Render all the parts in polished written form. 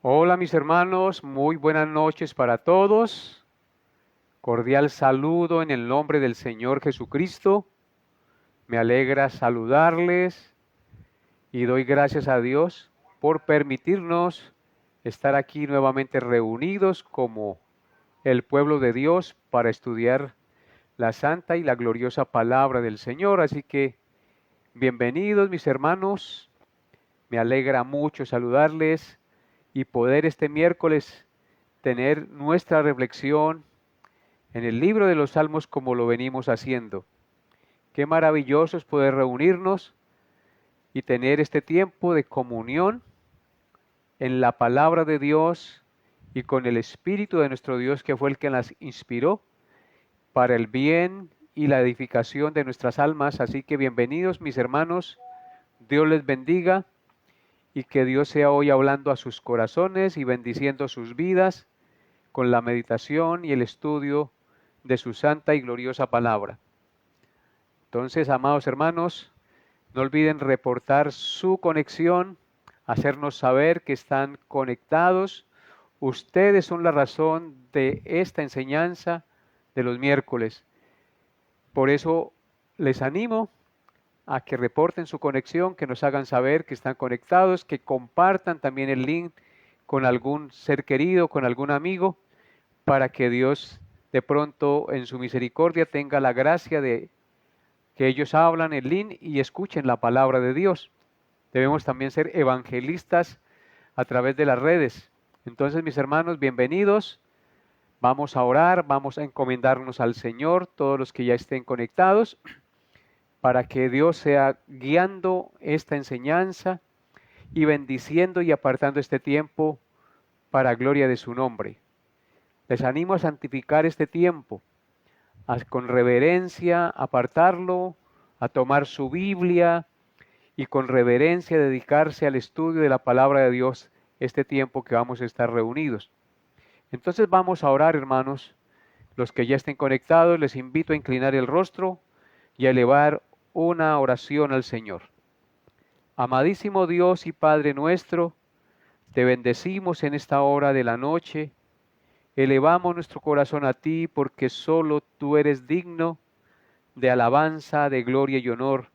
Hola mis hermanos, muy buenas noches para todos. Cordial saludo en el nombre del Señor Jesucristo. Me alegra saludarles y doy gracias a Dios por permitirnos estar aquí nuevamente reunidos como el pueblo de Dios para estudiar la santa y la gloriosa palabra del Señor. Así que bienvenidos mis hermanos. Me alegra mucho saludarles y poder este miércoles tener nuestra reflexión en el libro de los Salmos como lo venimos haciendo. Qué maravilloso es poder reunirnos y tener este tiempo de comunión en la palabra de Dios y con el Espíritu de nuestro Dios que fue el que las inspiró para el bien y la edificación de nuestras almas. Así que bienvenidos mis hermanos, Dios les bendiga y que Dios sea hoy hablando a sus corazones y bendiciendo sus vidas con la meditación y el estudio de su santa y gloriosa palabra. Entonces, amados hermanos, no olviden reportar su conexión, hacernos saber que están conectados. Ustedes son la razón de esta enseñanza de los miércoles. Por eso les animo a que reporten su conexión, que nos hagan saber que están conectados, que compartan también el link con algún ser querido, con algún amigo, para que Dios de pronto en su misericordia tenga la gracia de que ellos hablan el link y escuchen la palabra de Dios. Debemos también ser evangelistas a través de las redes. Entonces, mis hermanos, bienvenidos. Vamos a orar, vamos a encomendarnos al Señor, todos los que ya estén conectados, para que Dios sea guiando esta enseñanza y bendiciendo y apartando este tiempo para gloria de su nombre. Les animo a santificar este tiempo, con reverencia apartarlo, a tomar su Biblia y con reverencia dedicarse al estudio de la palabra de Dios este tiempo que vamos a estar reunidos. Entonces vamos a orar, hermanos. Los que ya estén conectados, les invito a inclinar el rostro y a elevar una oración al Señor. Amadísimo Dios y Padre nuestro, te bendecimos en esta hora de la noche. Elevamos nuestro corazón a ti porque solo tú eres digno de alabanza, de gloria y honor.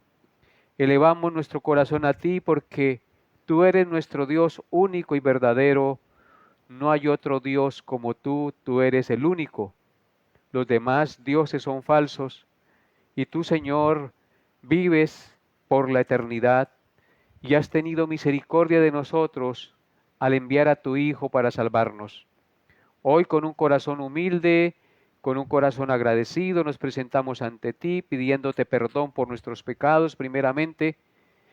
Elevamos nuestro corazón a ti porque tú eres nuestro Dios único y verdadero. No hay otro Dios como tú eres el único. Los demás dioses son falsos y tú, Señor, vives por la eternidad y has tenido misericordia de nosotros al enviar a tu Hijo para salvarnos. Hoy con un corazón humilde, con un corazón agradecido, nos presentamos ante ti, pidiéndote perdón por nuestros pecados primeramente,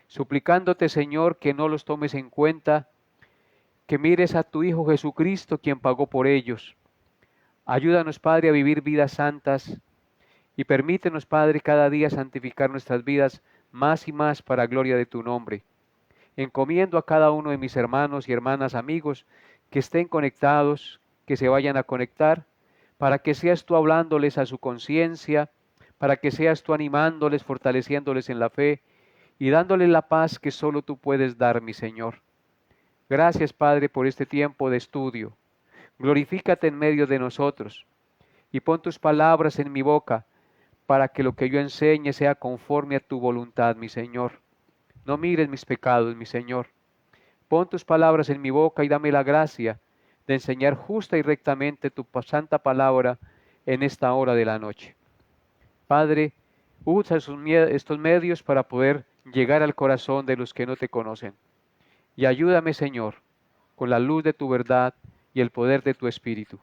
suplicándote, Señor, que no los tomes en cuenta, que mires a tu Hijo Jesucristo, quien pagó por ellos. Ayúdanos, Padre, a vivir vidas santas y permítenos, Padre, cada día santificar nuestras vidas más y más para gloria de tu nombre. Encomiendo a cada uno de mis hermanos y hermanas, amigos, que estén conectados, que se vayan a conectar, para que seas tú hablándoles a su conciencia, para que seas tú animándoles, fortaleciéndoles en la fe y dándoles la paz que solo tú puedes dar, mi Señor. Gracias, Padre, por este tiempo de estudio. Glorifícate en medio de nosotros y pon tus palabras en mi boca para que lo que yo enseñe sea conforme a tu voluntad, mi Señor. No mires mis pecados, mi Señor. Pon tus palabras en mi boca y dame la gracia de enseñar justa y rectamente tu santa palabra en esta hora de la noche. Padre, usa estos medios para poder llegar al corazón de los que no te conocen. Y ayúdame, Señor, con la luz de tu verdad y el poder de tu Espíritu.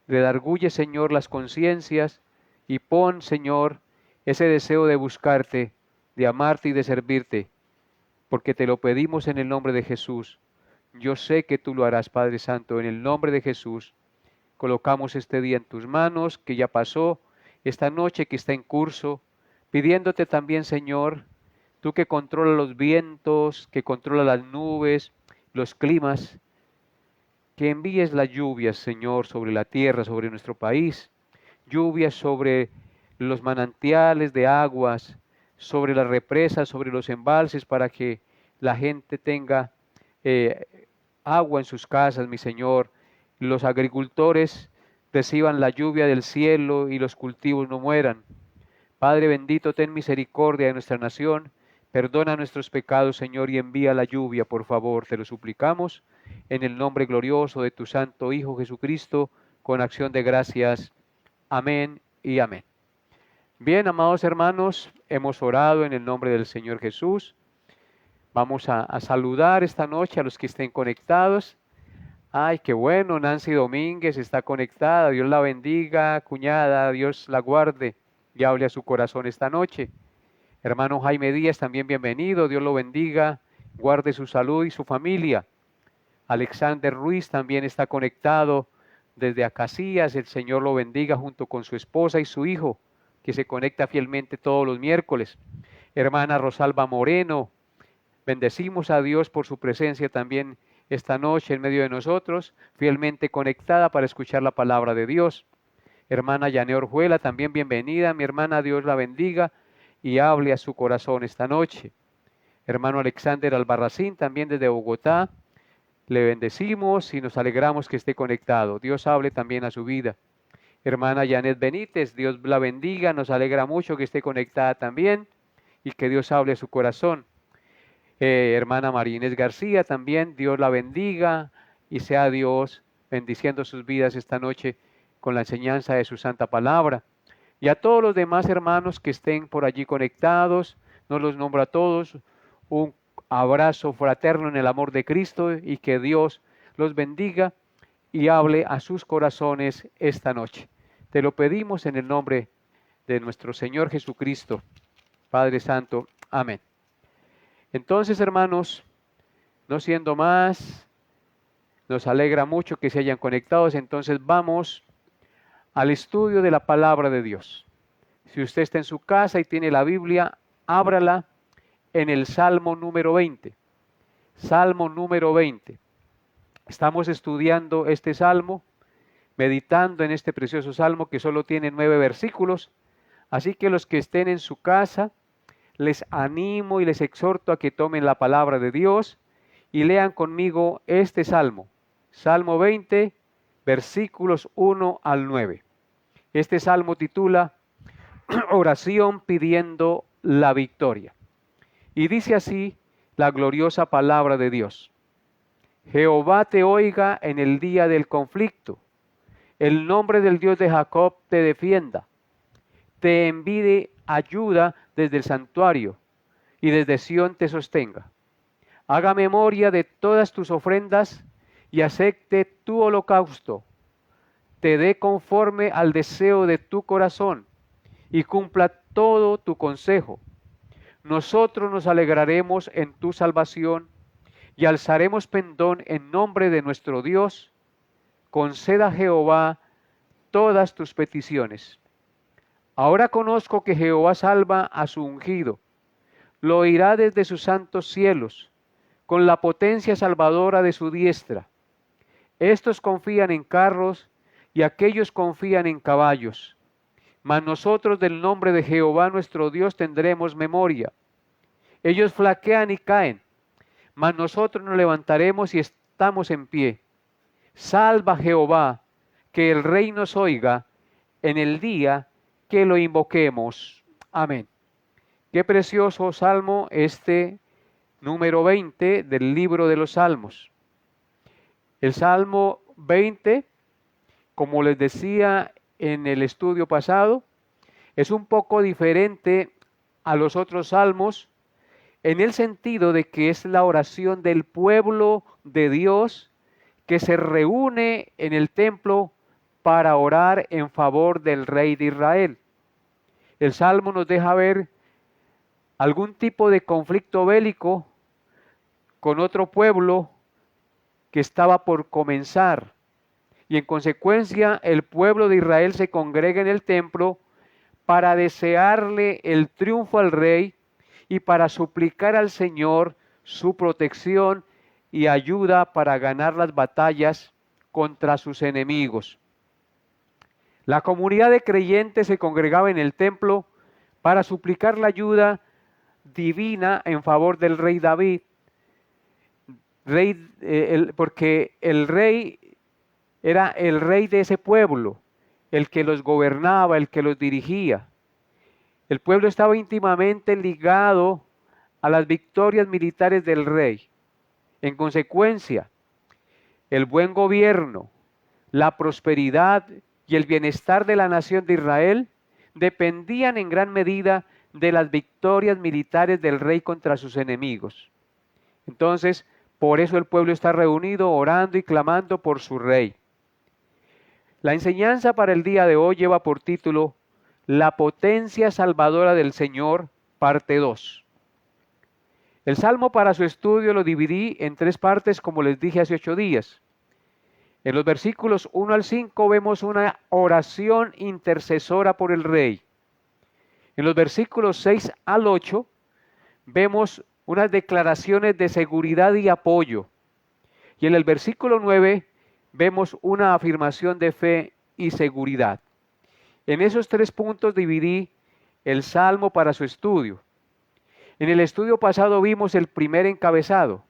Redarguye, Señor, las conciencias y pon, Señor, ese deseo de buscarte, de amarte y de servirte, porque te lo pedimos en el nombre de Jesús. Yo sé que tú lo harás, Padre Santo, en el nombre de Jesús. Colocamos este día en tus manos, que ya pasó, esta noche que está en curso, pidiéndote también, Señor, tú que controlas los vientos, que controlas las nubes, los climas, que envíes las lluvias, Señor, sobre la tierra, sobre nuestro país, lluvias sobre los manantiales de aguas, sobre las represas, sobre los embalses, para que la gente tenga agua en sus casas, mi Señor. Los agricultores reciban la lluvia del cielo y los cultivos no mueran. Padre bendito, ten misericordia de nuestra nación. Perdona nuestros pecados, Señor, y envía la lluvia, por favor, te lo suplicamos, en el nombre glorioso de tu Santo Hijo Jesucristo, con acción de gracias. Amén y amén. Bien, amados hermanos, hemos orado en el nombre del Señor Jesús. Vamos a saludar esta noche a los que estén conectados. Ay, qué bueno, Nancy Domínguez está conectada. Dios la bendiga, cuñada, Dios la guarde y hable a su corazón esta noche. Hermano Jaime Díaz, también bienvenido, Dios lo bendiga, guarde su salud y su familia. Alexander Ruiz también está conectado desde Acacias, el Señor lo bendiga junto con su esposa y su hijo, que se conecta fielmente todos los miércoles. Hermana Rosalba Moreno, bendecimos a Dios por su presencia también esta noche en medio de nosotros, fielmente conectada para escuchar la palabra de Dios. Hermana Yane Orjuela, también bienvenida, mi hermana, Dios la bendiga y hable a su corazón esta noche. Hermano Alexander Albarracín, también desde Bogotá, le bendecimos y nos alegramos que esté conectado. Dios hable también a su vida. Hermana Janet Benítez, Dios la bendiga, nos alegra mucho que esté conectada también y que Dios hable a su corazón. Hermana María García, también Dios la bendiga y sea Dios bendiciendo sus vidas esta noche con la enseñanza de su santa palabra. Y a todos los demás hermanos que estén por allí conectados, nos los nombro a todos, un abrazo fraterno en el amor de Cristo y que Dios los bendiga y hable a sus corazones esta noche. Te lo pedimos en el nombre de nuestro Señor Jesucristo, Padre Santo. Amén. Entonces, hermanos, no siendo más, nos alegra mucho que se hayan conectado, entonces vamos al estudio de la palabra de Dios. Si usted está en su casa y tiene la Biblia, ábrala en el Salmo número 20. Salmo número 20. Estamos estudiando este salmo, meditando en este precioso salmo que solo tiene 9 versículos. Así que los que estén en su casa, les animo y les exhorto a que tomen la palabra de Dios y lean conmigo este salmo. Salmo 20, versículos 1 al 9. Este salmo titula Oración pidiendo la victoria. Y dice así la gloriosa palabra de Dios. Jehová te oiga en el día del conflicto. El nombre del Dios de Jacob te defienda. Te envíe ayuda desde el santuario y desde Sión te sostenga. Haga memoria de todas tus ofrendas y acepte tu holocausto. Te dé conforme al deseo de tu corazón y cumpla todo tu consejo. Nosotros nos alegraremos en tu salvación y alzaremos pendón en nombre de nuestro Dios. Conceda a Jehová todas tus peticiones. Ahora conozco que Jehová salva a su ungido. Lo oirá desde sus santos cielos, con la potencia salvadora de su diestra. Estos confían en carros y aquellos confían en caballos. Mas nosotros del nombre de Jehová nuestro Dios tendremos memoria. Ellos flaquean y caen, mas nosotros nos levantaremos y estamos en pie. Salva Jehová, que el rey nos oiga en el día que lo invoquemos. Amén. Qué precioso salmo este número 20 del libro de los Salmos. El Salmo 20, como les decía en el estudio pasado, es un poco diferente a los otros salmos en el sentido de que es la oración del pueblo de Dios que se reúne en el templo para orar en favor del rey de Israel. El salmo nos deja ver algún tipo de conflicto bélico con otro pueblo que estaba por comenzar. Y en consecuencia el pueblo de Israel se congrega en el templo para desearle el triunfo al rey y para suplicar al Señor su protección y ayuda para ganar las batallas contra sus enemigos. La comunidad de creyentes se congregaba en el templo para suplicar la ayuda divina en favor del rey David. porque el rey era el rey de ese pueblo, el que los gobernaba, el que los dirigía. El pueblo estaba íntimamente ligado a las victorias militares del rey. En consecuencia, el buen gobierno, la prosperidad y el bienestar de la nación de Israel dependían en gran medida de las victorias militares del rey contra sus enemigos. Entonces, por eso el pueblo está reunido orando y clamando por su rey. La enseñanza para el día de hoy lleva por título La potencia salvadora del Señor, parte 2. El salmo para su estudio lo dividí en 3 partes, como les dije hace 8 días. En los versículos 1 al 5 vemos una oración intercesora por el rey. En los versículos 6 al 8 vemos unas declaraciones de seguridad y apoyo. Y en el versículo 9 vemos una afirmación de fe y seguridad. En esos 3 puntos dividí el salmo para su estudio. En el estudio pasado vimos el primer encabezado,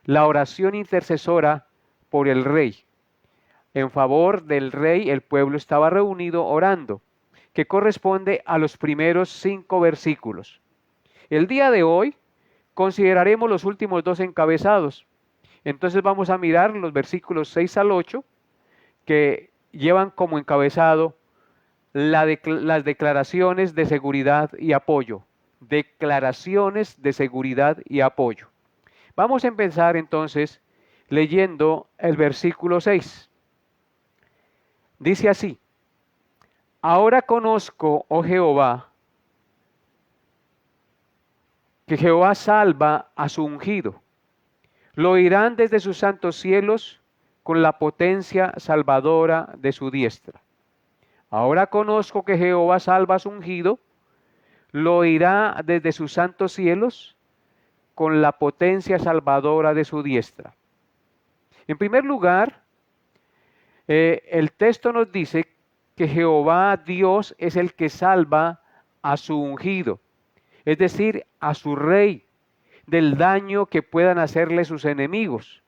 la oración intercesora por el rey. En favor del rey el pueblo estaba reunido orando, que corresponde a los primeros 5 versículos. El día de hoy consideraremos los últimos 2 encabezados. Entonces vamos a mirar los versículos 6 al 8, que llevan como encabezado las declaraciones de seguridad y apoyo. Declaraciones de seguridad y apoyo. Vamos a empezar entonces leyendo el versículo 6. Dice así: Ahora conozco, oh Jehová, que Jehová salva a su ungido. Lo oirán desde sus santos cielos con la potencia salvadora de su diestra. Ahora conozco que Jehová salva a su ungido. Lo oirá desde sus santos cielos con la potencia salvadora de su diestra. En primer lugar, el texto nos dice que Jehová Dios es el que salva a su ungido, es decir, a su rey, del daño que puedan hacerle sus enemigos.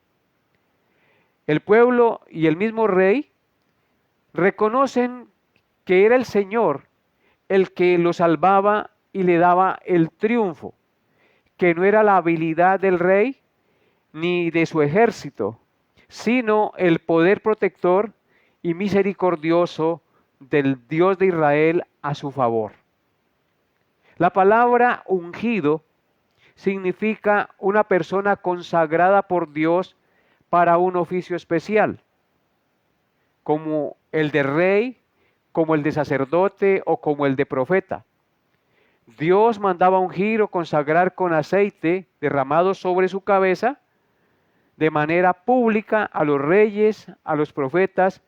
El pueblo y el mismo rey reconocen que era el Señor el que lo salvaba y le daba el triunfo, que no era la habilidad del rey ni de su ejército, sino el poder protector y misericordioso del Dios de Israel a su favor. La palabra ungido significa una persona consagrada por Dios para un oficio especial, como el de rey, como el de sacerdote o como el de profeta. Dios mandaba ungir o consagrar con aceite derramado sobre su cabeza de manera pública a los reyes, a los profetas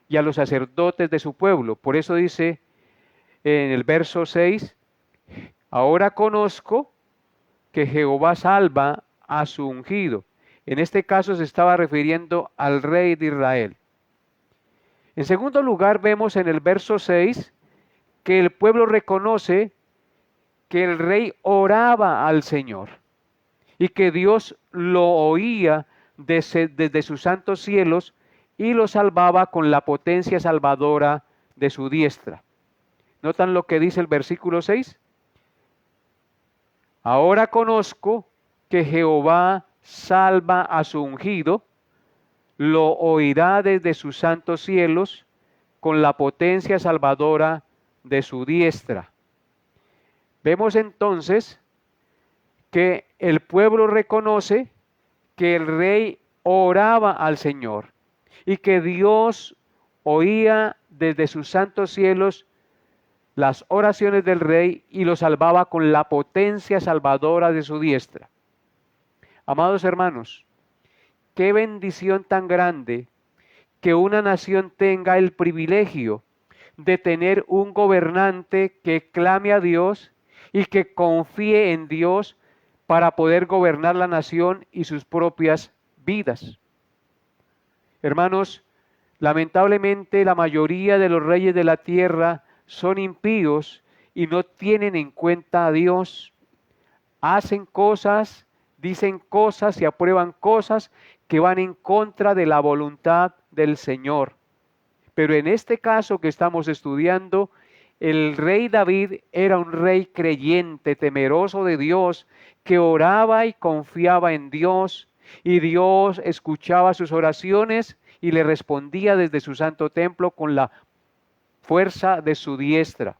y a los sacerdotes de su pueblo. Por eso dice en el verso 6, ahora conozco que Jehová salva a su ungido. En este caso se estaba refiriendo al rey de Israel. En segundo lugar, vemos en el verso 6 que el pueblo reconoce que el rey oraba al Señor y que Dios lo oía desde sus santos cielos y lo salvaba con la potencia salvadora de su diestra. ¿Notan lo que dice el versículo 6? Ahora conozco que Jehová salva a su ungido, lo oirá desde sus santos cielos con la potencia salvadora de su diestra. Vemos entonces que el pueblo reconoce que el rey oraba al Señor y que Dios oía desde sus santos cielos las oraciones del rey y lo salvaba con la potencia salvadora de su diestra. Amados hermanos, qué bendición tan grande que una nación tenga el privilegio de tener un gobernante que clame a Dios y que confíe en Dios para poder gobernar la nación y sus propias vidas. Hermanos, lamentablemente la mayoría de los reyes de la tierra son impíos y no tienen en cuenta a Dios. Hacen cosas dicen cosas y aprueban cosas que van en contra de la voluntad del Señor. Pero en este caso que estamos estudiando, el rey David era un rey creyente, temeroso de Dios, que oraba y confiaba en Dios, y Dios escuchaba sus oraciones y le respondía desde su santo templo con la fuerza de su diestra.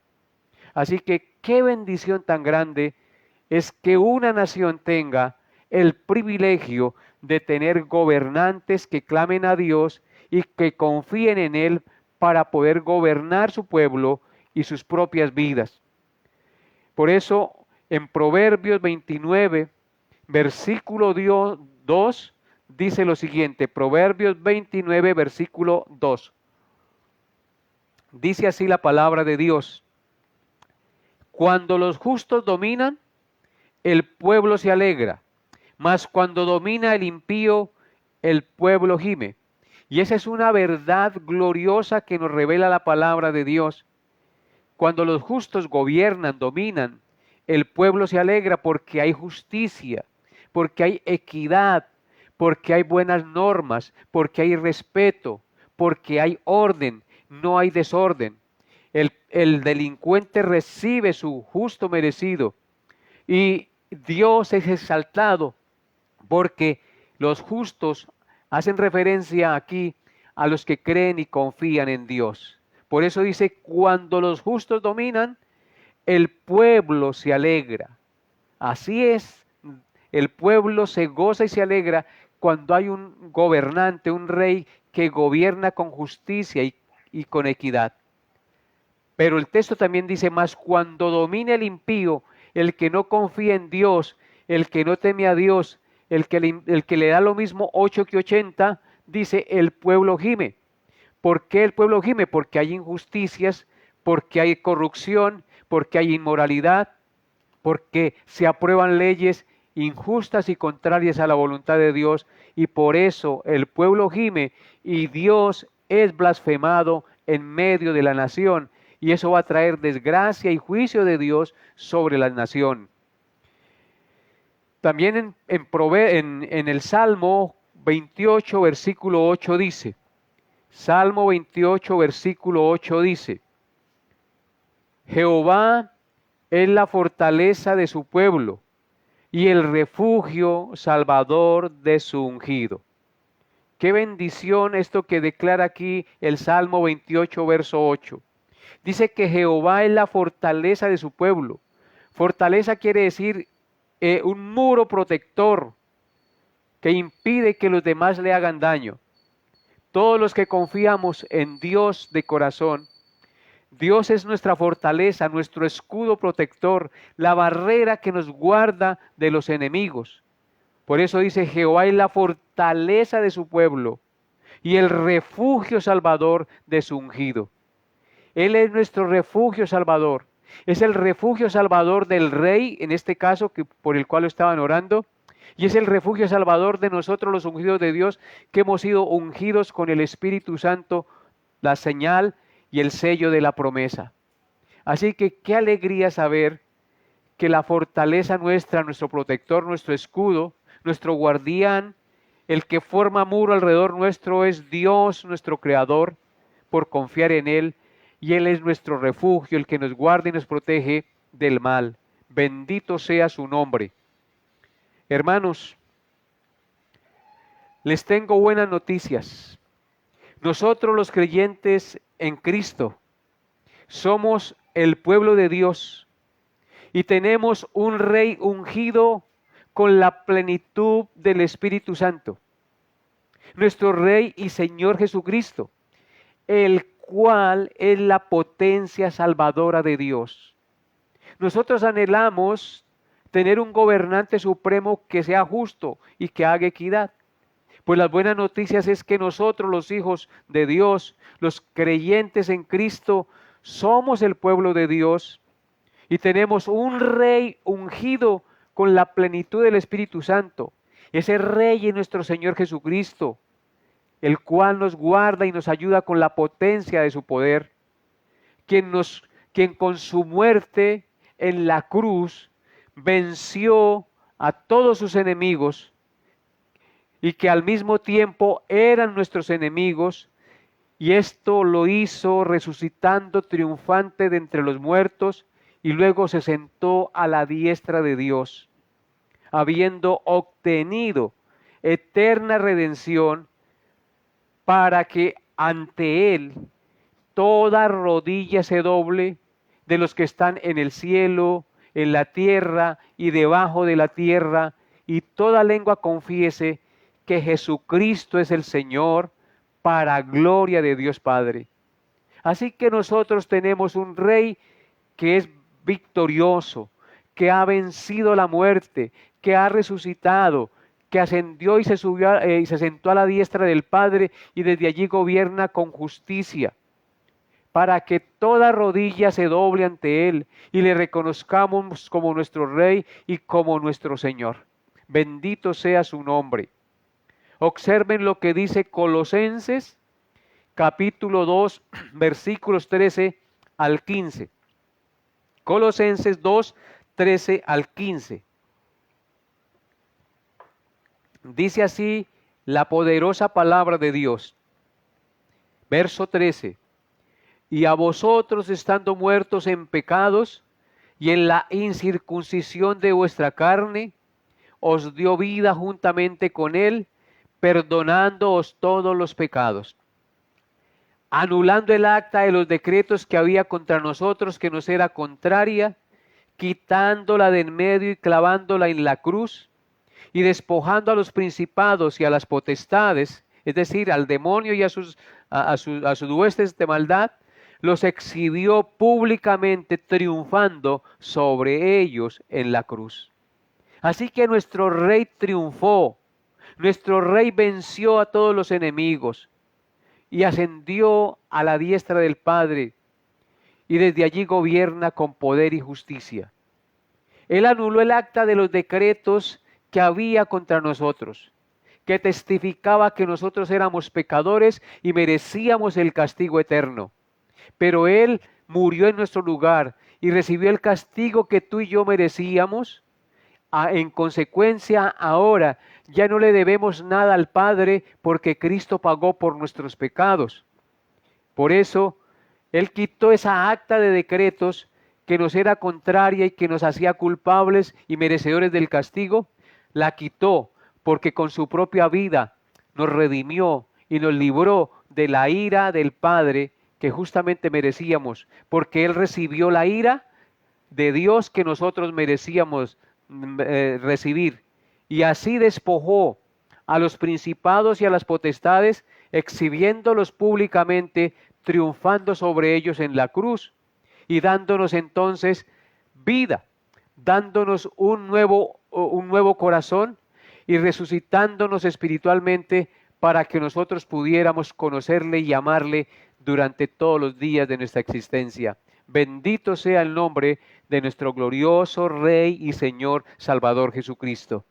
Así que qué bendición tan grande es que una nación tenga el privilegio de tener gobernantes que clamen a Dios y que confíen en Él para poder gobernar su pueblo y sus propias vidas. Por eso, en Proverbios 29, versículo 2, dice lo siguiente, Proverbios 29, versículo 2. Dice así la palabra de Dios: cuando los justos dominan, el pueblo se alegra, mas cuando domina el impío, el pueblo gime. Y esa es una verdad gloriosa que nos revela la palabra de Dios. Cuando los justos gobiernan, dominan, el pueblo se alegra porque hay justicia, porque hay equidad, porque hay buenas normas, porque hay respeto, porque hay orden, no hay desorden. El delincuente recibe su justo merecido y Dios es exaltado porque los justos hacen referencia aquí a los que creen y confían en Dios. Por eso dice, cuando los justos dominan, el pueblo se alegra. Así es, el pueblo se goza y se alegra cuando hay un gobernante, un rey que gobierna con justicia y con equidad. Pero el texto también dice más, cuando domine el impío, el que no confía en Dios, el que no teme a Dios, el que le da lo mismo 8 que 80, dice, el pueblo gime. ¿Por qué el pueblo gime? Porque hay injusticias, porque hay corrupción, porque hay inmoralidad, porque se aprueban leyes injustas y contrarias a la voluntad de Dios, y por eso el pueblo gime y Dios es blasfemado en medio de la nación, y eso va a traer desgracia y juicio de Dios sobre la nación. También en el Salmo 28, versículo 8 dice, Salmo 28, versículo 8 dice, Jehová es la fortaleza de su pueblo y el refugio salvador de su ungido. Qué bendición esto que declara aquí el Salmo 28, verso 8. Dice que Jehová es la fortaleza de su pueblo. Fortaleza quiere decir un muro protector que impide que los demás le hagan daño. Todos los que confiamos en Dios de corazón, Dios es nuestra fortaleza, nuestro escudo protector, la barrera que nos guarda de los enemigos. Por eso dice, Jehová es la fortaleza de su pueblo y el refugio salvador de su ungido. Él es nuestro refugio salvador. Es el refugio salvador del rey, en este caso, por el cual estaban orando. Y es el refugio salvador de nosotros los ungidos de Dios, que hemos sido ungidos con el Espíritu Santo, la señal y el sello de la promesa. Así que qué alegría saber que la fortaleza nuestra, nuestro protector, nuestro escudo, nuestro guardián, el que forma muro alrededor nuestro es Dios, nuestro Creador, por confiar en Él. Y Él es nuestro refugio, el que nos guarda y nos protege del mal. Bendito sea su nombre. Hermanos, les tengo buenas noticias. Nosotros los creyentes en Cristo somos el pueblo de Dios y tenemos un rey ungido con la plenitud del Espíritu Santo. Nuestro Rey y Señor Jesucristo, el cual es la potencia salvadora de Dios. Nosotros anhelamos tener un gobernante supremo que sea justo y que haga equidad. Pues las buenas noticias es que nosotros, los hijos de Dios, los creyentes en Cristo, somos el pueblo de Dios y tenemos un rey ungido con la plenitud del Espíritu Santo. Ese rey es nuestro Señor Jesucristo, el cual nos guarda y nos ayuda con la potencia de su poder, quien con su muerte en la cruz venció a todos sus enemigos y que al mismo tiempo eran nuestros enemigos, y esto lo hizo resucitando triunfante de entre los muertos, y luego se sentó a la diestra de Dios, habiendo obtenido eterna redención, para que ante Él toda rodilla se doble, de los que están en el cielo, en la tierra y debajo de la tierra, y toda lengua confiese que Jesucristo es el Señor, para gloria de Dios Padre. Así que nosotros tenemos un Rey que es victorioso, que ha vencido la muerte, que ha resucitado, que ascendió y se subió y se sentó a la diestra del Padre, y desde allí gobierna con justicia, para que toda rodilla se doble ante Él y le reconozcamos como nuestro Rey y como nuestro Señor. Bendito sea su nombre. Observen lo que dice Colosenses, capítulo 2, versículos 13 al 15. Colosenses 2, 13 al 15. Dice así la poderosa palabra de Dios. Verso 13. Y a vosotros, estando muertos en pecados y en la incircuncisión de vuestra carne, os dio vida juntamente con Él, perdonándoos todos los pecados, anulando el acta de los decretos que había contra nosotros, que nos era contraria, quitándola de en medio y clavándola en la cruz, y despojando a los principados y a las potestades, es decir, al demonio y a sus huestes de maldad, los exhibió públicamente, triunfando sobre ellos en la cruz. Así que nuestro Rey triunfó, nuestro Rey venció a todos los enemigos y ascendió a la diestra del Padre, y desde allí gobierna con poder y justicia. Él anuló el acta de los decretos que había contra nosotros, que testificaba que nosotros éramos pecadores y merecíamos el castigo eterno. Pero Él murió en nuestro lugar y recibió el castigo que tú y yo merecíamos. En consecuencia, ahora ya no le debemos nada al Padre, porque Cristo pagó por nuestros pecados. Por eso, Él quitó esa acta de decretos que nos era contraria y que nos hacía culpables y merecedores del castigo. La quitó, porque con su propia vida nos redimió y nos libró de la ira del Padre que justamente merecíamos, porque Él recibió la ira de Dios que nosotros merecíamos recibir, y así despojó a los principados y a las potestades, exhibiéndolos públicamente, triunfando sobre ellos en la cruz, y dándonos entonces vida, dándonos un nuevo corazón, y resucitándonos espiritualmente para que nosotros pudiéramos conocerle y amarle durante todos los días de nuestra existencia. Bendito sea el nombre de nuestro glorioso Rey y Señor Salvador Jesucristo.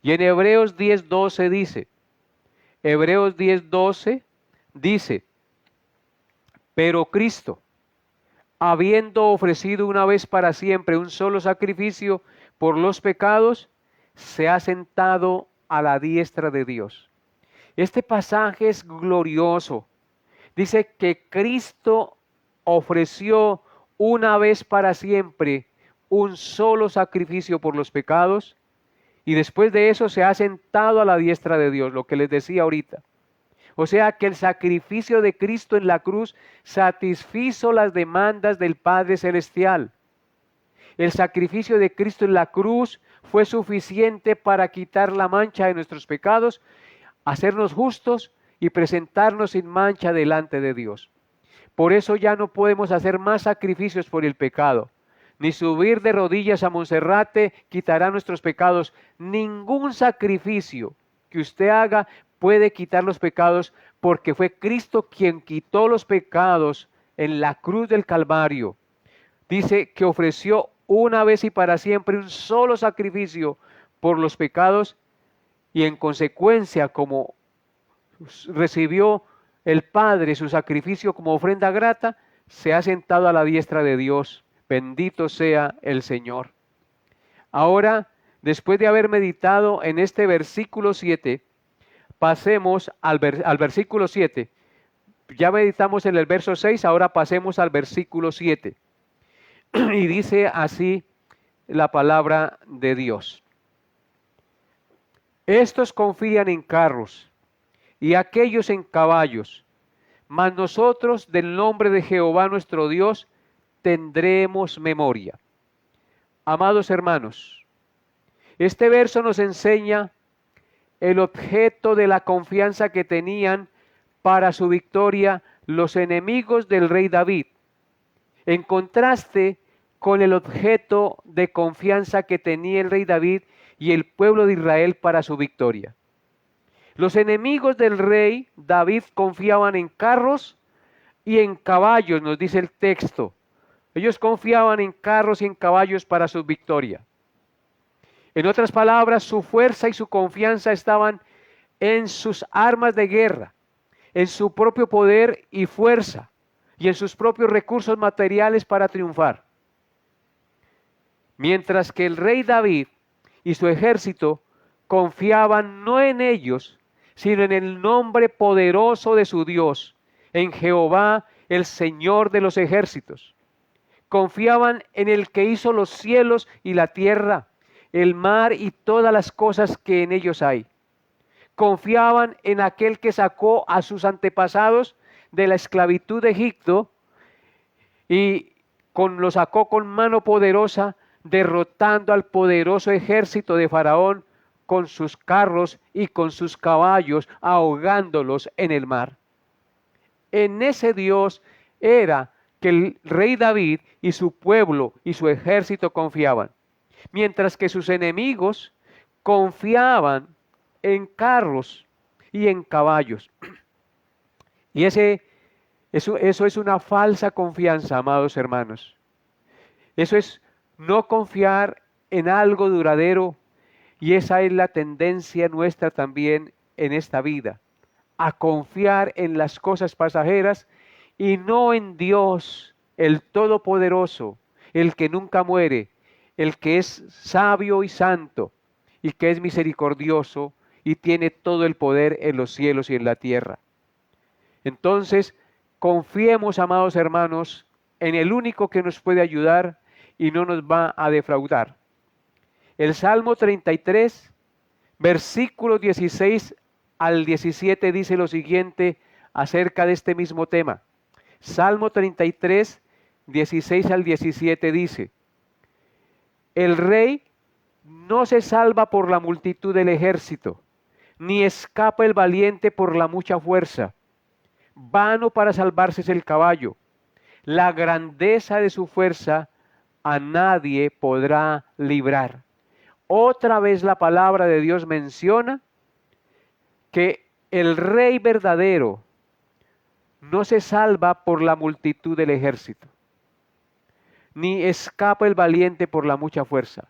Y en Hebreos 10:12 dice, Hebreos 10:12 dice, pero Cristo, habiendo ofrecido una vez para siempre un solo sacrificio por los pecados, se ha sentado a la diestra de Dios. Este pasaje es glorioso. Dice que Cristo ofreció una vez para siempre un solo sacrificio por los pecados, y después de eso se ha sentado a la diestra de Dios, lo que les decía ahorita. O sea que el sacrificio de Cristo en la cruz satisfizo las demandas del Padre Celestial. El sacrificio de Cristo en la cruz fue suficiente para quitar la mancha de nuestros pecados, hacernos justos y presentarnos sin mancha delante de Dios. Por eso ya no podemos hacer más sacrificios por el pecado, ni subir de rodillas a Monserrate quitará nuestros pecados. Ningún sacrificio que usted haga puede quitar los pecados, porque fue Cristo quien quitó los pecados en la cruz del Calvario. Dice que ofreció una vez y para siempre un solo sacrificio por los pecados, y en consecuencia, como recibió el Padre su sacrificio como ofrenda grata, se ha sentado a la diestra de Dios. Bendito sea el Señor. Ahora después de haber meditado en este versículo 7, pasemos al versículo 7. Ya meditamos en el verso 6, ahora pasemos al versículo 7. Y dice así la palabra de Dios. Estos confían en carros y aquellos en caballos, mas nosotros del nombre de Jehová nuestro Dios tendremos memoria. Amados hermanos, este verso nos enseña el objeto de la confianza que tenían para su victoria los enemigos del rey David, en contraste con el objeto de confianza que tenía el rey David y el pueblo de Israel para su victoria. Los enemigos del rey David confiaban en carros y en caballos, nos dice el texto. Ellos confiaban en carros y en caballos para su victoria. En otras palabras, su fuerza y su confianza estaban en sus armas de guerra, en su propio poder y fuerza, y en sus propios recursos materiales para triunfar. Mientras que el rey David y su ejército confiaban no en ellos, sino en el nombre poderoso de su Dios, en Jehová, el Señor de los ejércitos. Confiaban en el que hizo los cielos y la tierra, el mar y todas las cosas que en ellos hay. Confiaban en aquel que sacó a sus antepasados de la esclavitud de Egipto y lo sacó con mano poderosa, derrotando al poderoso ejército de Faraón con sus carros y con sus caballos, ahogándolos en el mar. En ese Dios era que el rey David y su pueblo y su ejército confiaban, mientras que sus enemigos confiaban en carros y en caballos. Y eso es una falsa confianza, amados hermanos. Eso es no confiar en algo duradero, y esa es la tendencia nuestra también en esta vida, a confiar en las cosas pasajeras y no en Dios, el Todopoderoso, el que nunca muere, el que es sabio y santo, y que es misericordioso y tiene todo el poder en los cielos y en la tierra. Entonces, confiemos, amados hermanos, en el único que nos puede ayudar y no nos va a defraudar. El Salmo 33, versículos 16 al 17 dice lo siguiente acerca de este mismo tema. Salmo 33, 16 al 17 dice: el rey no se salva por la multitud del ejército, ni escapa el valiente por la mucha fuerza. Vano para salvarse es el caballo. La grandeza de su fuerza a nadie podrá librar. Otra vez la palabra de Dios menciona que el rey verdadero no se salva por la multitud del ejército, ni escapa el valiente por la mucha fuerza.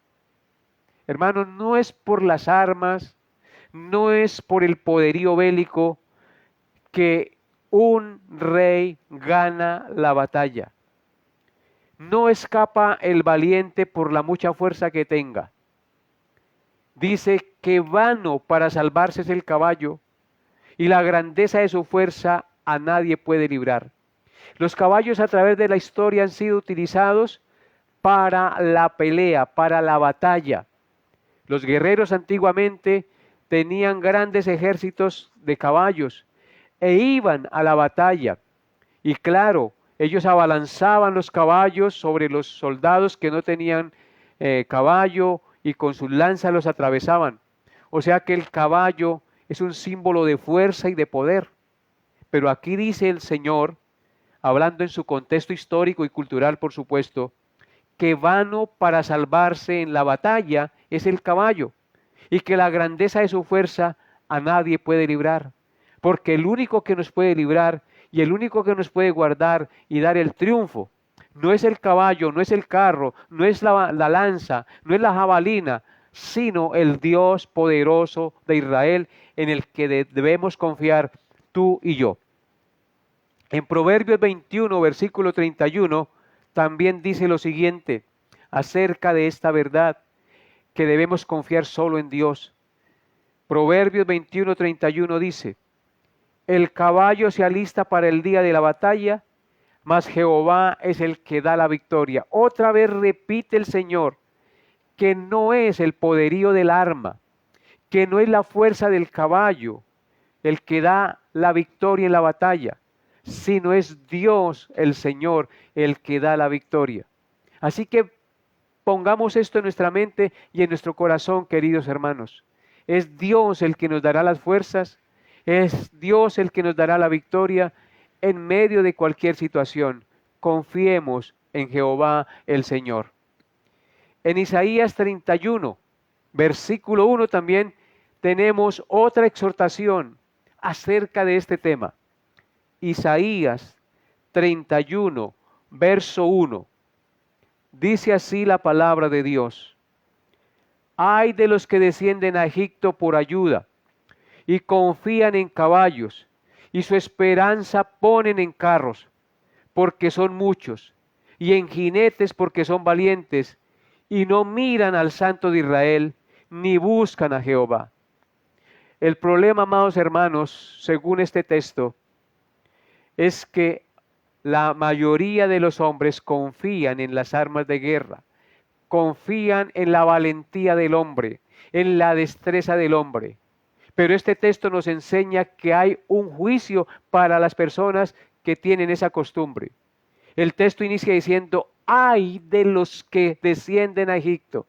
Hermanos, no es por las armas, no es por el poderío bélico que un rey gana la batalla. No escapa el valiente por la mucha fuerza que tenga. Dice que vano para salvarse es el caballo, y la grandeza de su fuerza a nadie puede librar. Los caballos a través de la historia han sido utilizados para la pelea, para la batalla. Los guerreros antiguamente tenían grandes ejércitos de caballos e iban a la batalla. Y claro, ellos abalanzaban los caballos sobre los soldados que no tenían caballo, y con sus lanzas los atravesaban. O sea que el caballo es un símbolo de fuerza y de poder. Pero aquí dice el Señor, hablando en su contexto histórico y cultural, por supuesto, que vano para salvarse en la batalla es el caballo, y que la grandeza de su fuerza a nadie puede librar, porque el único que nos puede librar y el único que nos puede guardar y dar el triunfo no es el caballo, no es el carro, no es la lanza, no es la jabalina, sino el Dios poderoso de Israel, en el que debemos confiar tú y yo. En Proverbios 21, versículo 31, también dice lo siguiente acerca de esta verdad, que debemos confiar solo en Dios. Proverbios 21:31 dice: el caballo se alista para el día de la batalla, mas Jehová es el que da la victoria. Otra vez repite el Señor que no es el poderío del arma, que no es la fuerza del caballo el que da la victoria en la batalla, sino es Dios el Señor el que da la victoria. Así que pongamos esto en nuestra mente y en nuestro corazón, queridos hermanos. Es Dios el que nos dará las fuerzas, es Dios el que nos dará la victoria en medio de cualquier situación. Confiemos en Jehová el Señor. En Isaías 31, versículo 1 también tenemos otra exhortación acerca de este tema. Isaías 31, verso 1. Dice así la palabra de Dios: ay de los que descienden a Egipto por ayuda y confían en caballos y su esperanza ponen en carros, porque son muchos, y en jinetes porque son valientes, y no miran al Santo de Israel, ni buscan a Jehová. El problema, amados hermanos, según este texto, es que la mayoría de los hombres confían en las armas de guerra, confían en la valentía del hombre, en la destreza del hombre. Pero este texto nos enseña que hay un juicio para las personas que tienen esa costumbre. El texto inicia diciendo: ay de los que descienden a Egipto.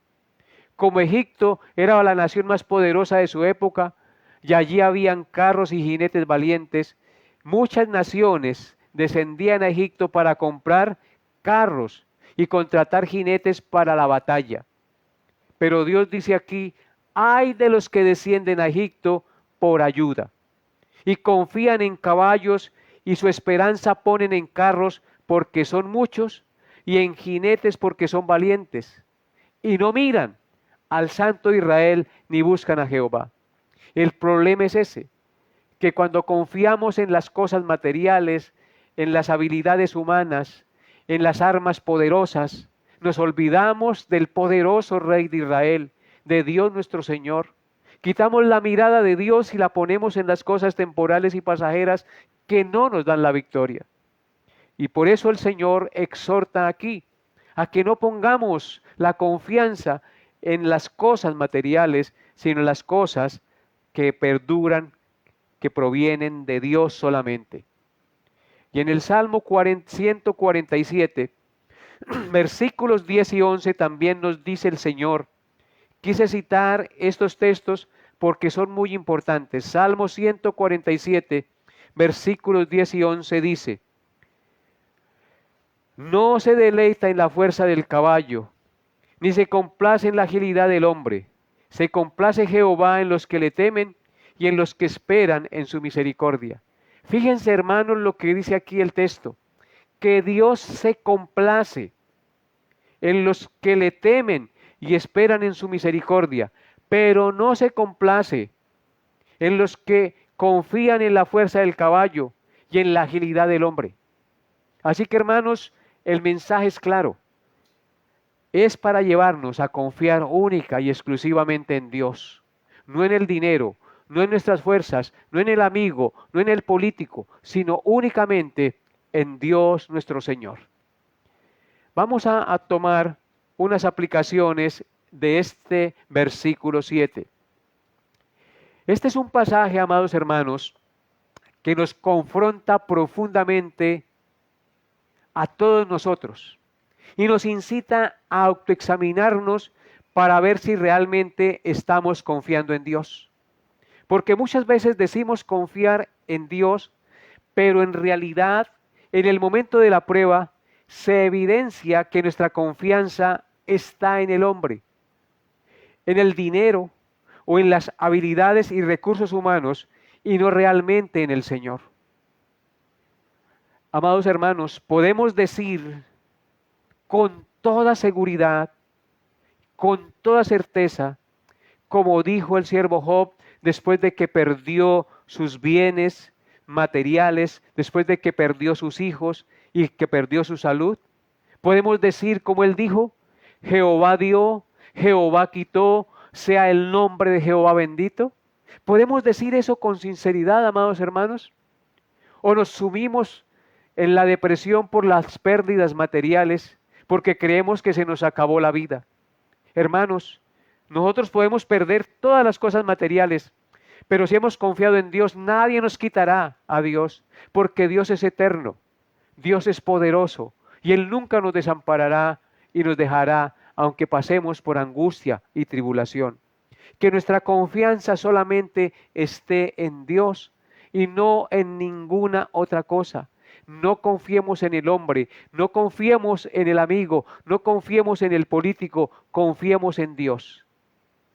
Como Egipto era la nación más poderosa de su época, y allí habían carros y jinetes valientes, muchas naciones descendían a Egipto para comprar carros y contratar jinetes para la batalla. Pero Dios dice aquí: ay de los que descienden a Egipto por ayuda, y confían en caballos, y su esperanza ponen en carros porque son muchos, y en jinetes porque son valientes, y no miran al Santo de Israel, ni buscan a Jehová. El problema es ese, que cuando confiamos en las cosas materiales, en las habilidades humanas, en las armas poderosas, nos olvidamos del poderoso Rey de Israel, de Dios nuestro Señor. Quitamos la mirada de Dios y la ponemos en las cosas temporales y pasajeras que no nos dan la victoria. Y por eso el Señor exhorta aquí a que no pongamos la confianza en las cosas materiales, sino en las cosas que perduran, que provienen de Dios solamente. Y en el Salmo 147, versículos 10 y 11 también nos dice el Señor. Quise citar estos textos porque son muy importantes. Salmo 147, versículos 10 y 11 dice: no se deleita en la fuerza del caballo, ni se complace en la agilidad del hombre. Se complace Jehová en los que le temen y en los que esperan en su misericordia. Fíjense, hermanos, lo que dice aquí el texto, que Dios se complace en los que le temen y esperan en su misericordia, pero no se complace en los que confían en la fuerza del caballo y en la agilidad del hombre. Así que, hermanos, el mensaje es claro. Es para llevarnos a confiar única y exclusivamente en Dios, no en el dinero, no en nuestras fuerzas, no en el amigo, no en el político, sino únicamente en Dios nuestro Señor. Vamos a tomar unas aplicaciones de este versículo 7. Este es un pasaje, amados hermanos, que nos confronta profundamente a todos nosotros y nos incita a autoexaminarnos para ver si realmente estamos confiando en Dios. Porque muchas veces decimos confiar en Dios, pero en realidad, en el momento de la prueba, se evidencia que nuestra confianza está en el hombre, en el dinero o en las habilidades y recursos humanos y no realmente en el Señor. Amados hermanos, podemos decir con toda seguridad, con toda certeza, como dijo el siervo Job después de que perdió sus bienes materiales, después de que perdió sus hijos y que perdió su salud. Podemos decir como él dijo: Jehová dio, Jehová quitó, sea el nombre de Jehová bendito. ¿Podemos decir eso con sinceridad, amados hermanos? ¿O nos sumimos en la depresión por las pérdidas materiales porque creemos que se nos acabó la vida? Hermanos, nosotros podemos perder todas las cosas materiales, pero si hemos confiado en Dios, nadie nos quitará a Dios, porque Dios es eterno, Dios es poderoso, y Él nunca nos desamparará y nos dejará, aunque pasemos por angustia y tribulación. Que nuestra confianza solamente esté en Dios y no en ninguna otra cosa. No confiemos en el hombre, no confiemos en el amigo, no confiemos en el político, confiemos en Dios.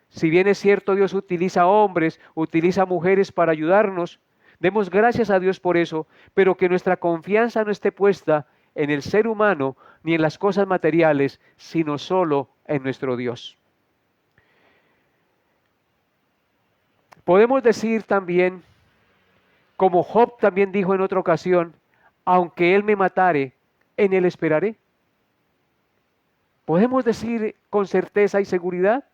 Si bien es cierto, Dios utiliza hombres, utiliza mujeres para ayudarnos, demos gracias a Dios por eso, pero que nuestra confianza no esté puesta en el ser humano ni en las cosas materiales, sino solo en nuestro Dios. Podemos decir también, como Job también dijo en otra ocasión, aunque él me matare, en él esperaré. Podemos decir con certeza y seguridad,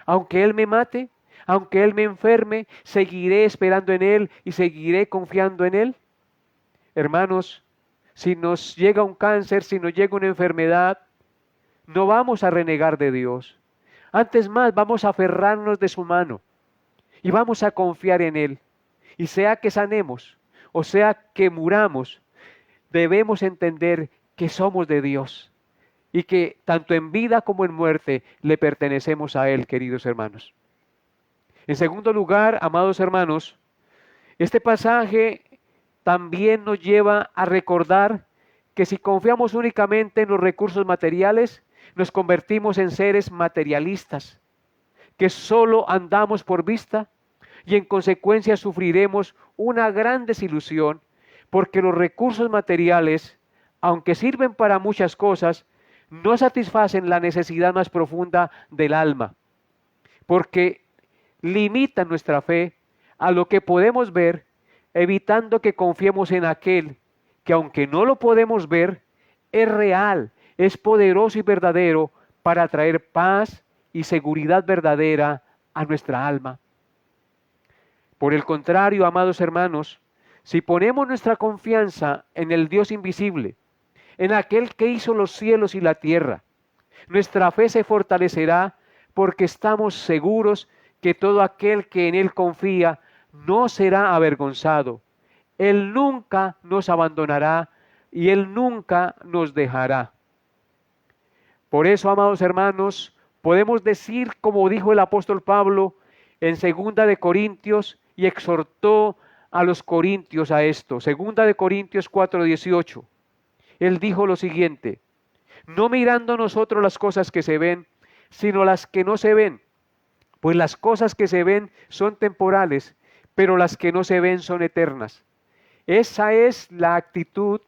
aunque él me mate, aunque él me enferme, seguiré esperando en él y seguiré confiando en él. Hermanos, si nos llega un cáncer, si nos llega una enfermedad, no vamos a renegar de Dios. Antes más, vamos a aferrarnos de su mano y vamos a confiar en él. Y sea que sanemos o sea que muramos, debemos entender que somos de Dios y que tanto en vida como en muerte le pertenecemos a Él, queridos hermanos. En segundo lugar, amados hermanos, este pasaje también nos lleva a recordar que si confiamos únicamente en los recursos materiales, nos convertimos en seres materialistas, que solo andamos por vista y en consecuencia sufriremos una gran desilusión, porque los recursos materiales, aunque sirven para muchas cosas, no satisfacen la necesidad más profunda del alma, porque limitan nuestra fe a lo que podemos ver, evitando que confiemos en aquel que, aunque no lo podemos ver, es real, es poderoso y verdadero para traer paz y seguridad verdadera a nuestra alma. Por el contrario, amados hermanos, si ponemos nuestra confianza en el Dios invisible, en aquel que hizo los cielos y la tierra, nuestra fe se fortalecerá porque estamos seguros que todo aquel que en Él confía no será avergonzado. Él nunca nos abandonará y Él nunca nos dejará. Por eso, amados hermanos, podemos decir, como dijo el apóstol Pablo en 2 de Corintios, y exhortó a los corintios a esto. 2 de Corintios 4:18. Él dijo lo siguiente: no mirando nosotros las cosas que se ven, sino las que no se ven. Pues las cosas que se ven son temporales, pero las que no se ven son eternas. Esa es la actitud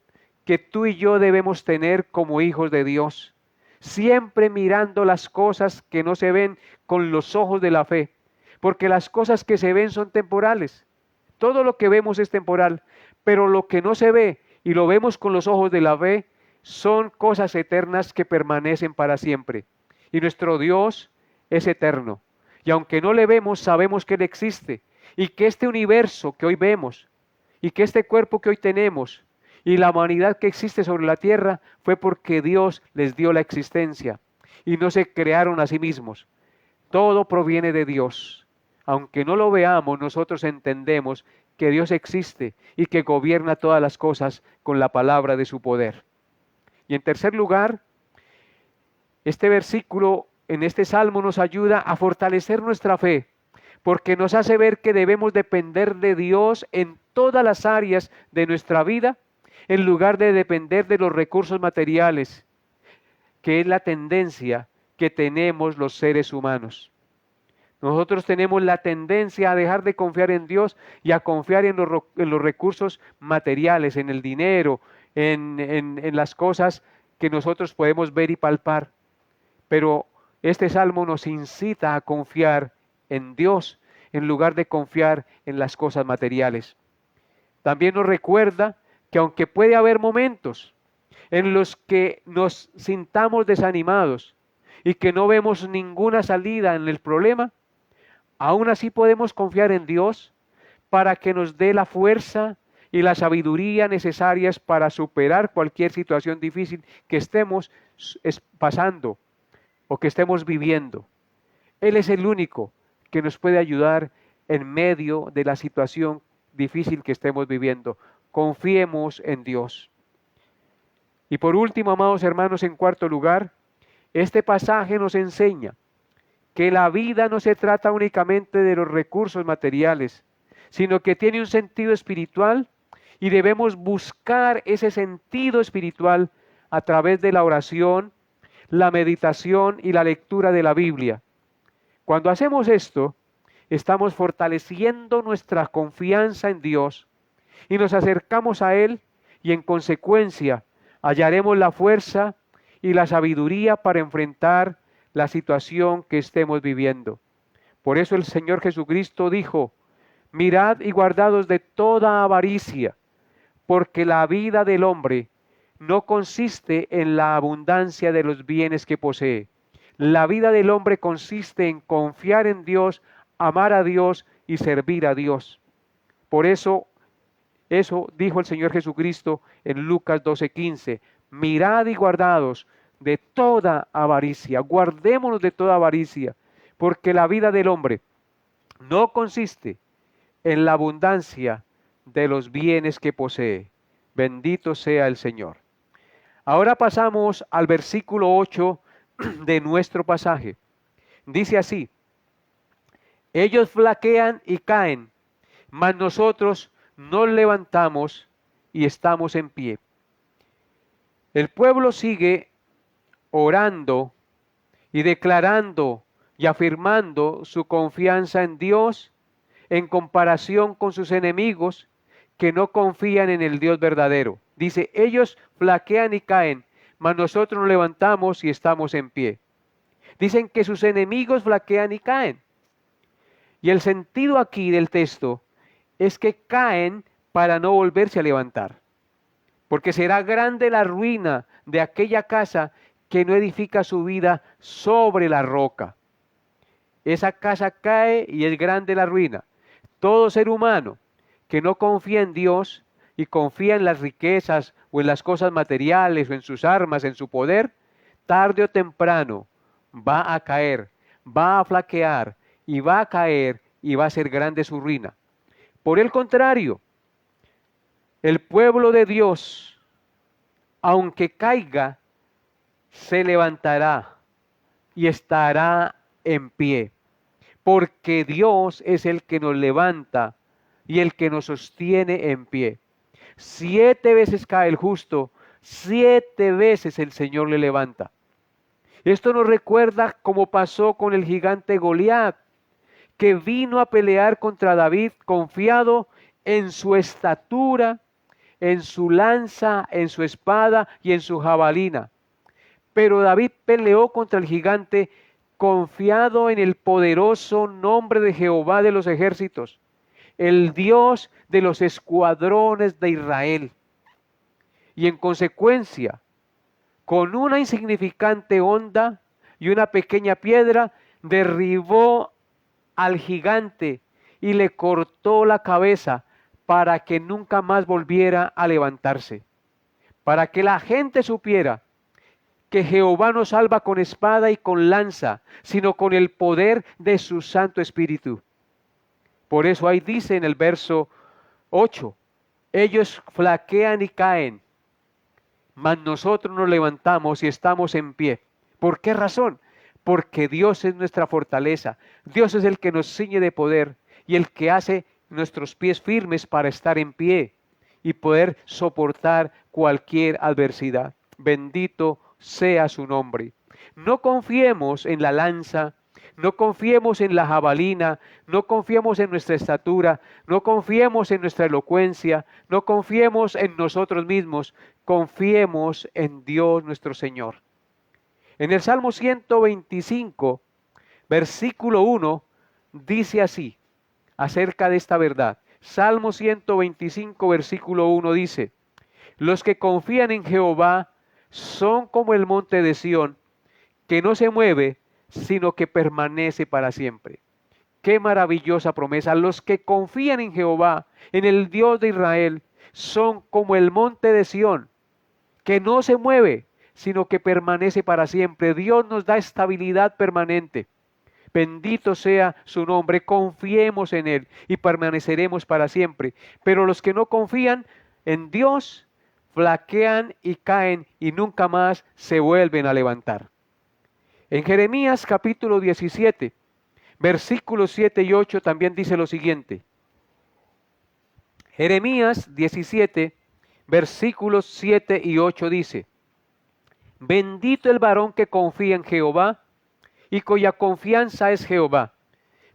que tú y yo debemos tener como hijos de Dios. Siempre mirando las cosas que no se ven con los ojos de la fe. Porque las cosas que se ven son temporales. Todo lo que vemos es temporal, pero lo que no se ve y lo vemos con los ojos de la fe son cosas eternas que permanecen para siempre. Y nuestro Dios es eterno. Y aunque no le vemos, sabemos que Él existe y que este universo que hoy vemos y que este cuerpo que hoy tenemos y la humanidad que existe sobre la tierra fue porque Dios les dio la existencia y no se crearon a sí mismos. Todo proviene de Dios. Aunque no lo veamos, nosotros entendemos que Dios existe y que gobierna todas las cosas con la palabra de su poder. Y en tercer lugar, este versículo en este salmo nos ayuda a fortalecer nuestra fe, porque nos hace ver que debemos depender de Dios en todas las áreas de nuestra vida, en lugar de depender de los recursos materiales, que es la tendencia que tenemos los seres humanos. Nosotros tenemos la tendencia a dejar de confiar en Dios y a confiar en los recursos materiales, en el dinero, en las cosas que nosotros podemos ver y palpar. Pero este salmo nos incita a confiar en Dios en lugar de confiar en las cosas materiales. También nos recuerda que aunque puede haber momentos en los que nos sintamos desanimados, y que no vemos ninguna salida en el problema, aún así podemos confiar en Dios para que nos dé la fuerza y la sabiduría necesarias para superar cualquier situación difícil que estemos pasando o que estemos viviendo. Él es el único que nos puede ayudar en medio de la situación difícil que estemos viviendo. Confiemos en Dios. Y por último, amados hermanos, en cuarto lugar, este pasaje nos enseña que la vida no se trata únicamente de los recursos materiales, sino que tiene un sentido espiritual y debemos buscar ese sentido espiritual a través de la oración, la meditación y la lectura de la Biblia. Cuando hacemos esto, estamos fortaleciendo nuestra confianza en Dios y nos acercamos a Él y en consecuencia hallaremos la fuerza y la sabiduría para enfrentar la situación que estemos viviendo. Por eso el Señor Jesucristo dijo: mirad y guardaos de toda avaricia, porque la vida del hombre no consiste en la abundancia de los bienes que posee. La vida del hombre consiste en confiar en Dios, amar a Dios y servir a Dios. Por eso dijo el Señor Jesucristo en Lucas 12:15, mirad y guardaos de toda avaricia, guardémonos de toda avaricia, porque la vida del hombre no consiste en la abundancia de los bienes que posee. Bendito sea el Señor. Ahora pasamos al versículo 8 de nuestro pasaje. Dice así: ellos flaquean y caen, mas nosotros nos levantamos y estamos en pie. El pueblo sigue orando y declarando y afirmando su confianza en Dios en comparación con sus enemigos que no confían en el Dios verdadero. Dice, ellos flaquean y caen, mas nosotros nos levantamos y estamos en pie. Dicen que sus enemigos flaquean y caen. Y el sentido aquí del texto es que caen para no volverse a levantar. Porque será grande la ruina de aquella casa que no edifica su vida sobre la roca. Esa casa cae y es grande la ruina. Todo ser humano que no confía en Dios y confía en las riquezas o en las cosas materiales o en sus armas, en su poder, tarde o temprano va a caer, va a flaquear y va a caer y va a ser grande su ruina. Por el contrario, el pueblo de Dios, aunque caiga, se levantará y estará en pie, porque Dios es el que nos levanta y el que nos sostiene en pie. 7 veces cae el justo, 7 veces el Señor le levanta. Esto nos recuerda cómo pasó con el gigante Goliat, que vino a pelear contra David confiado en su estatura, en su lanza, en su espada y en su jabalina. Pero David peleó contra el gigante confiado en el poderoso nombre de Jehová de los ejércitos, el Dios de los escuadrones de Israel. Y en consecuencia, con una insignificante onda y una pequeña piedra, derribó al gigante y le cortó la cabeza para que nunca más volviera a levantarse. Para que la gente supiera que Jehová no salva con espada y con lanza, sino con el poder de su Santo Espíritu. Por eso ahí dice en el verso 8, ellos flaquean y caen, mas nosotros nos levantamos y estamos en pie. ¿Por qué razón? Porque Dios es nuestra fortaleza. Dios es el que nos ciñe de poder y el que hace nuestros pies firmes para estar en pie y poder soportar cualquier adversidad. Bendito sea su nombre. No confiemos en la lanza, no confiemos en la jabalina, no confiemos en nuestra estatura, no confiemos en nuestra elocuencia, no confiemos en nosotros mismos, confiemos en Dios nuestro Señor. En el Salmo 125, versículo 1, dice así, acerca de esta verdad. Salmo 125, versículo 1 dice, los que confían en Jehová son como el monte de Sión, que no se mueve, sino que permanece para siempre. Qué maravillosa promesa. Los que confían en Jehová, en el Dios de Israel, son como el monte de Sión, que no se mueve, sino que permanece para siempre. Dios nos da estabilidad permanente. Bendito sea su nombre, confiemos en Él y permaneceremos para siempre. Pero los que no confían en Dios, flaquean y caen y nunca más se vuelven a levantar. En Jeremías capítulo 17, versículos 7 y 8 también dice lo siguiente. Jeremías 17, versículos 7 y 8 dice: Bendito el varón que confía en Jehová y cuya confianza es Jehová,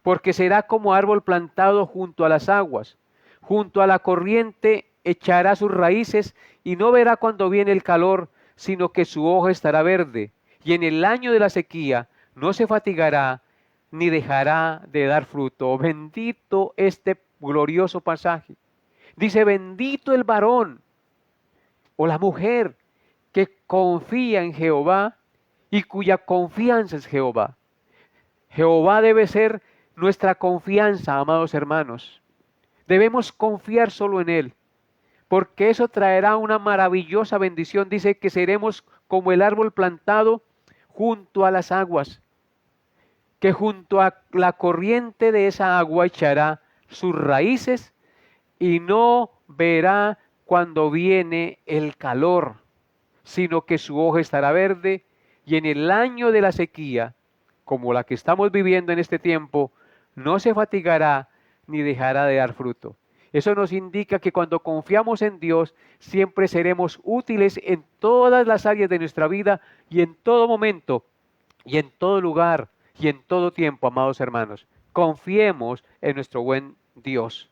porque será como árbol plantado junto a las aguas, junto a la corriente echará sus raíces y no verá cuando viene el calor, sino que su hoja estará verde, y en el año de la sequía no se fatigará ni dejará de dar fruto. Bendito este glorioso pasaje. Dice, bendito el varón o la mujer que confía en Jehová y cuya confianza es Jehová. Jehová debe ser nuestra confianza, amados hermanos. Debemos confiar solo en Él, porque eso traerá una maravillosa bendición. Dice que seremos como el árbol plantado junto a las aguas, que junto a la corriente de esa agua echará sus raíces y no verá cuando viene el calor, sino que su hoja estará verde, y en el año de la sequía, como la que estamos viviendo en este tiempo, no se fatigará ni dejará de dar fruto. Eso nos indica que cuando confiamos en Dios, siempre seremos útiles en todas las áreas de nuestra vida y en todo momento y en todo lugar y en todo tiempo, amados hermanos. Confiemos en nuestro buen Dios.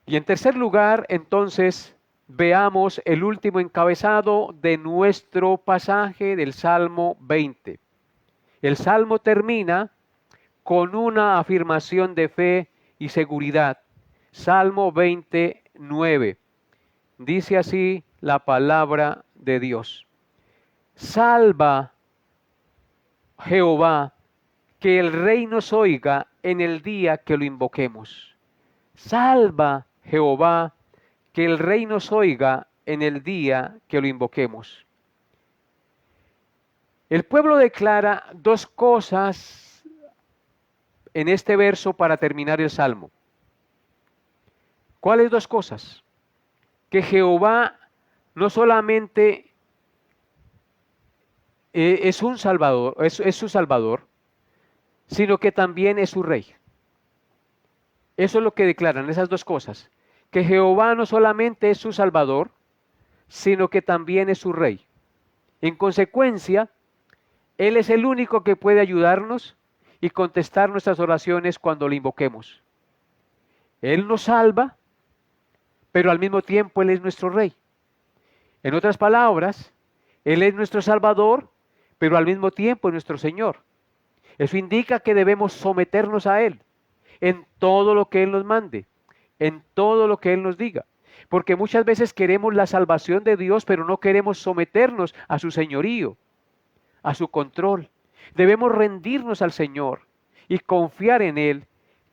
Y en tercer lugar, entonces, veamos el último encabezado de nuestro pasaje del Salmo 20. El Salmo termina con una afirmación de fe y seguridad. Salmo 29. Dice así la palabra de Dios. Salva, Jehová, que el rey nos oiga en el día que lo invoquemos. Salva, Jehová, que el rey nos oiga en el día que lo invoquemos. El pueblo declara dos cosas en este verso para terminar el Salmo. ¿Cuáles dos cosas? Que Jehová no solamente es un Salvador, es su Salvador, sino que también es su Rey. Eso es lo que declaran esas dos cosas. Que Jehová no solamente es su Salvador, sino que también es su Rey. En consecuencia, Él es el único que puede ayudarnos y contestar nuestras oraciones cuando le invoquemos. Él nos salva, pero al mismo tiempo Él es nuestro Rey. En otras palabras, Él es nuestro Salvador, pero al mismo tiempo es nuestro Señor. Eso indica que debemos someternos a Él en todo lo que Él nos mande, en todo lo que Él nos diga. Porque muchas veces queremos la salvación de Dios, pero no queremos someternos a su señorío, a su control. Debemos rendirnos al Señor y confiar en Él,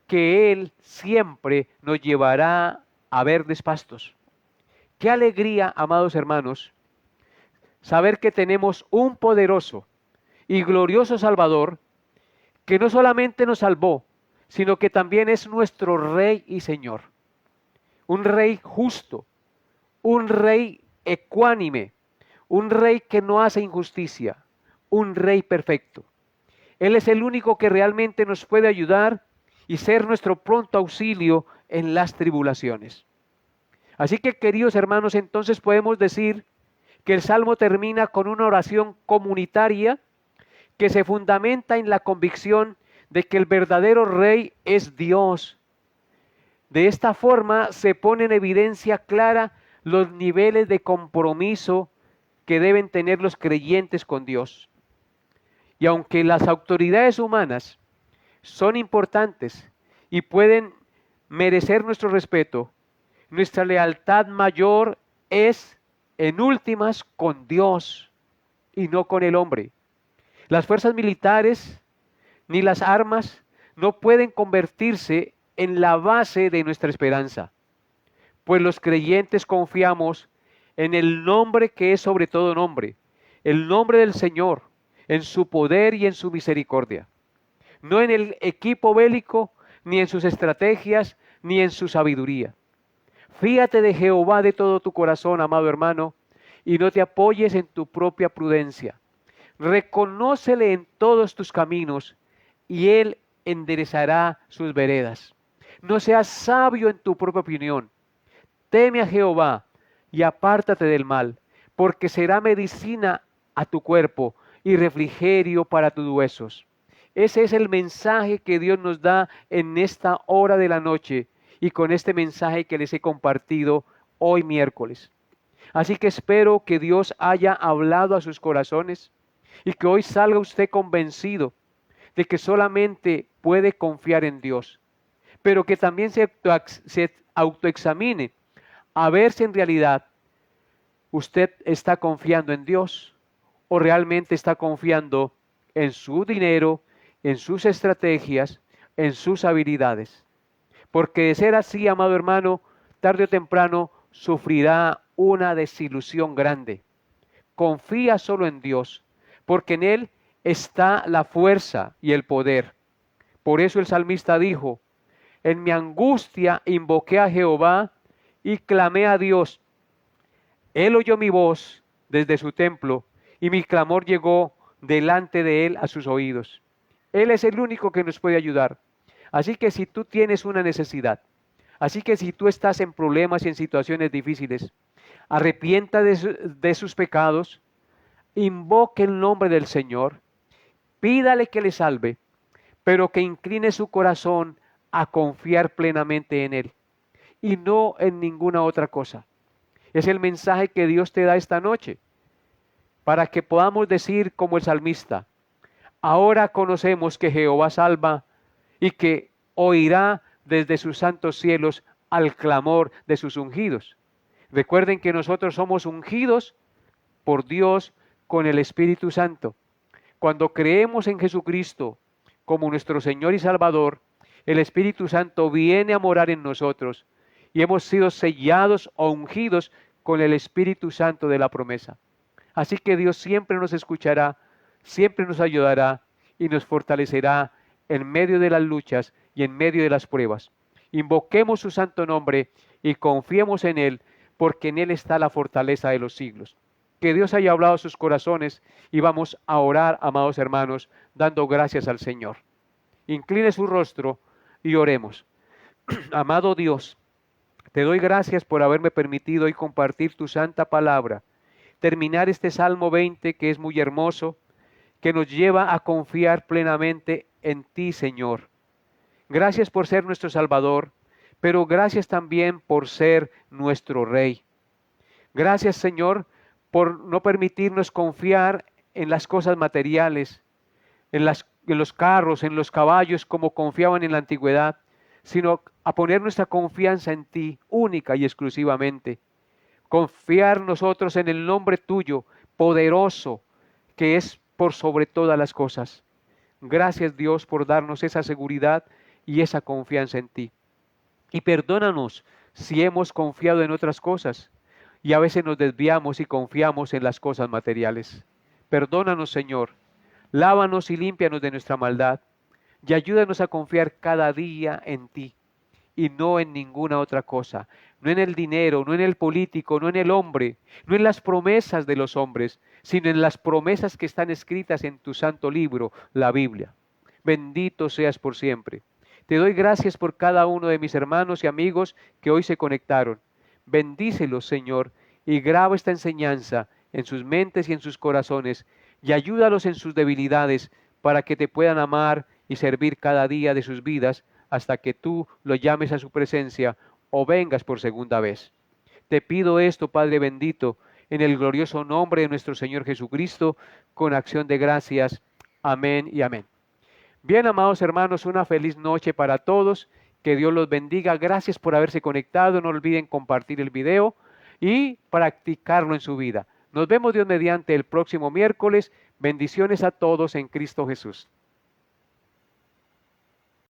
que Él siempre nos llevará a verdes pastos. Qué alegría, amados hermanos, saber que tenemos un poderoso y glorioso Salvador, que no solamente nos salvó, sino que también es nuestro Rey y Señor. Un Rey justo, un Rey ecuánime, un Rey que no hace injusticia, un Rey perfecto. Él es el único que realmente nos puede ayudar y ser nuestro pronto auxilio en las tribulaciones. Así que, queridos hermanos, entonces podemos decir que el Salmo termina con una oración comunitaria que se fundamenta en la convicción de que el verdadero Rey es Dios. De esta forma se pone en evidencia clara los niveles de compromiso que deben tener los creyentes con Dios. Y aunque las autoridades humanas son importantes y pueden merecer nuestro respeto, nuestra lealtad mayor es, en últimas, con Dios. y no con el hombre. Las fuerzas militares ni las armas no pueden convertirse en la base de nuestra esperanza, pues los creyentes confiamos en el nombre que es sobre todo nombre, el nombre del Señor, en su poder y en su misericordia. No en el equipo bélico, ni en sus estrategias, ni en su sabiduría. Fíate de Jehová de todo tu corazón, amado hermano, y no te apoyes en tu propia prudencia. Reconócele en todos tus caminos, y Él enderezará sus veredas. No seas sabio en tu propia opinión. Teme a Jehová y apártate del mal, porque será medicina a tu cuerpo y refrigerio para tus huesos. Ese es el mensaje que Dios nos da en esta hora de la noche y con este mensaje que les he compartido hoy miércoles. Así que espero que Dios haya hablado a sus corazones y que hoy salga usted convencido de que solamente puede confiar en Dios, pero que también se autoexamine a ver si en realidad usted está confiando en Dios o realmente está confiando en su dinero, en sus estrategias, en sus habilidades. Porque de ser así, amado hermano, tarde o temprano sufrirá una desilusión grande. Confía solo en Dios, porque en Él está la fuerza y el poder. Por eso el salmista dijo, en mi angustia invoqué a Jehová y clamé a Dios. Él oyó mi voz desde su templo y mi clamor llegó delante de Él a sus oídos. Él es el único que nos puede ayudar. Así que si tú tienes una necesidad, así que si tú estás en problemas y en situaciones difíciles, arrepienta de sus pecados, invoque el nombre del Señor, pídale que le salve, pero que incline su corazón a confiar plenamente en Él y no en ninguna otra cosa. Es el mensaje que Dios te da esta noche, para que podamos decir como el salmista, ahora conocemos que Jehová salva y que oirá desde sus santos cielos al clamor de sus ungidos. Recuerden que nosotros somos ungidos por Dios con el Espíritu Santo. Cuando creemos en Jesucristo como nuestro Señor y Salvador, el Espíritu Santo viene a morar en nosotros y hemos sido sellados o ungidos con el Espíritu Santo de la promesa. Así que Dios siempre nos escuchará, siempre nos ayudará y nos fortalecerá en medio de las luchas y en medio de las pruebas. Invoquemos su santo nombre y confiemos en Él, porque en Él está la fortaleza de los siglos. Que Dios haya hablado a sus corazones y vamos a orar, amados hermanos, dando gracias al Señor. Incline su rostro y oremos. Amado Dios, te doy gracias por haberme permitido hoy compartir tu santa palabra, terminar este Salmo 20 que es muy hermoso, que nos lleva a confiar plenamente en ti, Señor. Gracias por ser nuestro Salvador, pero gracias también por ser nuestro Rey. Gracias, Señor, por no permitirnos confiar en las cosas materiales, en los carros, en los caballos, como confiaban en la antigüedad, sino a poner nuestra confianza en ti, única y exclusivamente. Confiar nosotros en el nombre tuyo, poderoso, que es por sobre todas las cosas. Gracias, Dios, por darnos esa seguridad y esa confianza en ti. Y perdónanos si hemos confiado en otras cosas y a veces nos desviamos y confiamos en las cosas materiales. Perdónanos, Señor. Lávanos y límpianos de nuestra maldad y ayúdanos a confiar cada día en ti y no en ninguna otra cosa, no en el dinero, no en el político, no en el hombre, no en las promesas de los hombres, sino en las promesas que están escritas en tu santo libro, la Biblia. Bendito seas por siempre. Te doy gracias por cada uno de mis hermanos y amigos que hoy se conectaron. Bendícelos, Señor, y graba esta enseñanza en sus mentes y en sus corazones, y ayúdalos en sus debilidades para que te puedan amar y servir cada día de sus vidas hasta que tú lo llames a su presencia o vengas por segunda vez. Te pido esto, Padre bendito, en el glorioso nombre de nuestro Señor Jesucristo, con acción de gracias. Amén y amén. Bien, amados hermanos, una feliz noche para todos. Que Dios los bendiga. Gracias por haberse conectado. No olviden compartir el video y practicarlo en su vida. Nos vemos Dios mediante el próximo miércoles. Bendiciones a todos en Cristo Jesús.